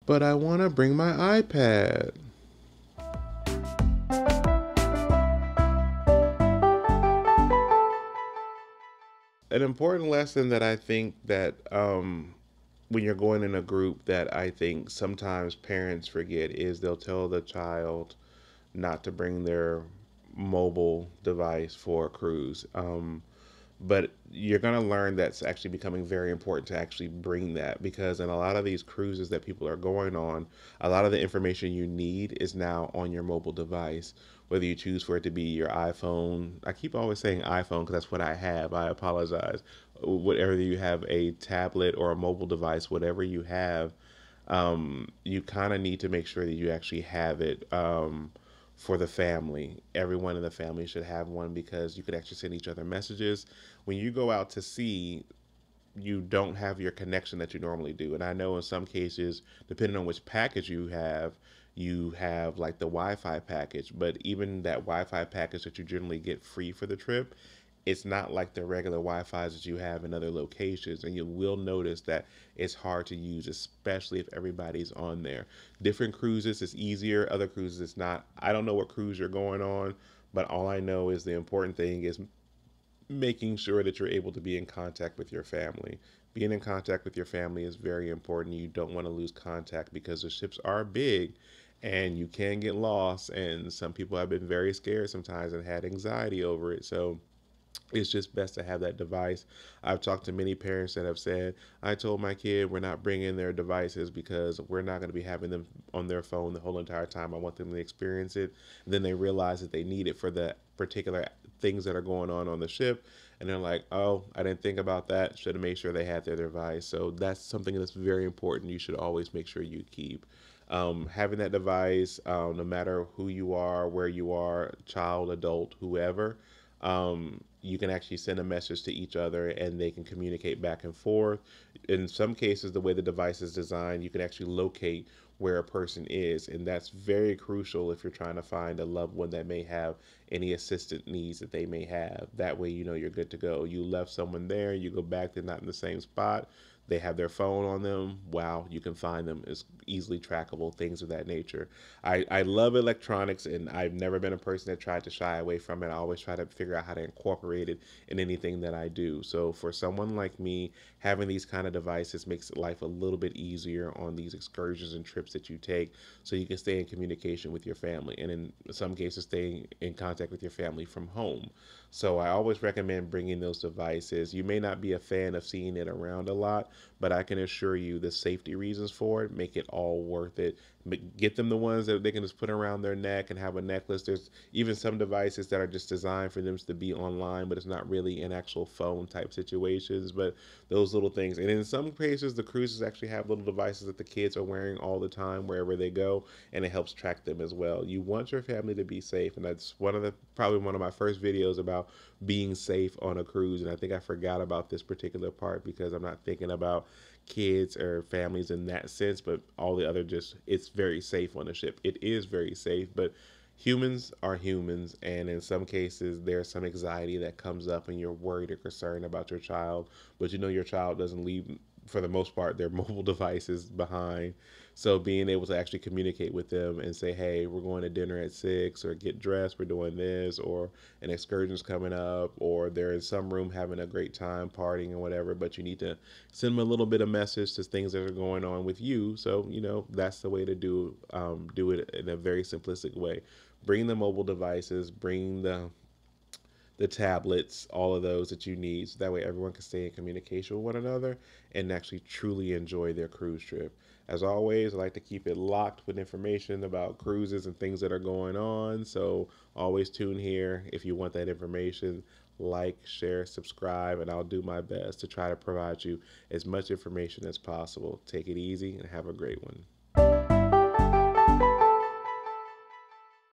But I want to bring my iPad. An important lesson that I think that when you're going in a group that I think sometimes parents forget is they'll tell the child not to bring their mobile device for a cruise. But you're going to learn that's actually becoming very important to actually bring that, because in a lot of these cruises that people are going on, a lot of the information you need is now on your mobile device, whether you choose for it to be your iPhone. I keep always saying iPhone because that's what I have. I apologize. Whatever you have, a tablet or a mobile device, whatever you have, you kind of need to make sure that you actually have it. For the family. Everyone in the family should have one because you could actually send each other messages. When you go out to sea, you don't have your connection that you normally do. And I know in some cases, depending on which package you have like the Wi-Fi package, but even that Wi-Fi package that you generally get free for the trip, it's not like the regular Wi-Fi's that you have in other locations, and you will notice that it's hard to use, especially if everybody's on there. Different cruises it's easier, other cruises it's not. I don't know what cruise you're going on, but all I know is the important thing is making sure that you're able to be in contact with your family. Being in contact with your family is very important. You don't want to lose contact because the ships are big and you can get lost, and some people have been very scared sometimes and had anxiety over it. So it's just best to have that device. I've talked to many parents that have said, I told my kid we're not bringing their devices because we're not going to be having them on their phone the whole entire time. I want them to experience it. And then they realize that they need it for the particular things that are going on the ship. And they're like, oh, I didn't think about that. Should have made sure they had their device. So that's something that's very important. You should always make sure you keep. Having that device, no matter who you are, where you are, child, adult, whoever, you can actually send a message to each other and they can communicate back and forth. In some cases, the way the device is designed, you can actually locate where a person is, and that's very crucial if you're trying to find a loved one that may have any assistant needs that they may have. That way you know you're good to go. You left someone there, you go back, they're not in the same spot, they have their phone on them, wow, you can find them. It's easily trackable, things of that nature. I love electronics, and I've never been a person that tried to shy away from it. I always try to figure out how to incorporate it in anything that I do. So for someone like me, having these kind of devices makes life a little bit easier on these excursions and trips that you take, so you can stay in communication with your family, and in some cases stay in contact with your family from home. So I always recommend bringing those devices. You may not be a fan of seeing it around a lot, but I can assure you the safety reasons for it make it all worth it. Get them the ones that they can just put around their neck and have a necklace. There's even some devices that are just designed for them to be online, but it's not really an actual phone type situations. But those little things. And in some cases, the cruises actually have little devices that the kids are wearing all the time wherever they go, and it helps track them as well. You want your family to be safe, and that's probably one of my first videos about being safe on a cruise. And I think I forgot about this particular part because I'm not thinking about kids or families in that sense, but all the other, just it's very safe on the ship. It is very safe, but humans are humans, and in some cases there's some anxiety that comes up and you're worried or concerned about your child, but you know your child doesn't leave, for the most part, their mobile devices behind. So being able to actually communicate with them and say, hey, we're going to dinner at 6, or get dressed, we're doing this, or an excursion's coming up, or they're in some room having a great time partying or whatever, but you need to send them a little bit of message to things that are going on with you. So that's the way to do it in a very simplistic way. Bring the mobile devices, bring the tablets, all of those that you need, so that way everyone can stay in communication with one another and actually truly enjoy their cruise trip. As always, I like to keep it locked with information about cruises and things that are going on, so always tune here if you want that information. Like, share, subscribe, and I'll do my best to try to provide you as much information as possible. Take it easy and have a great one.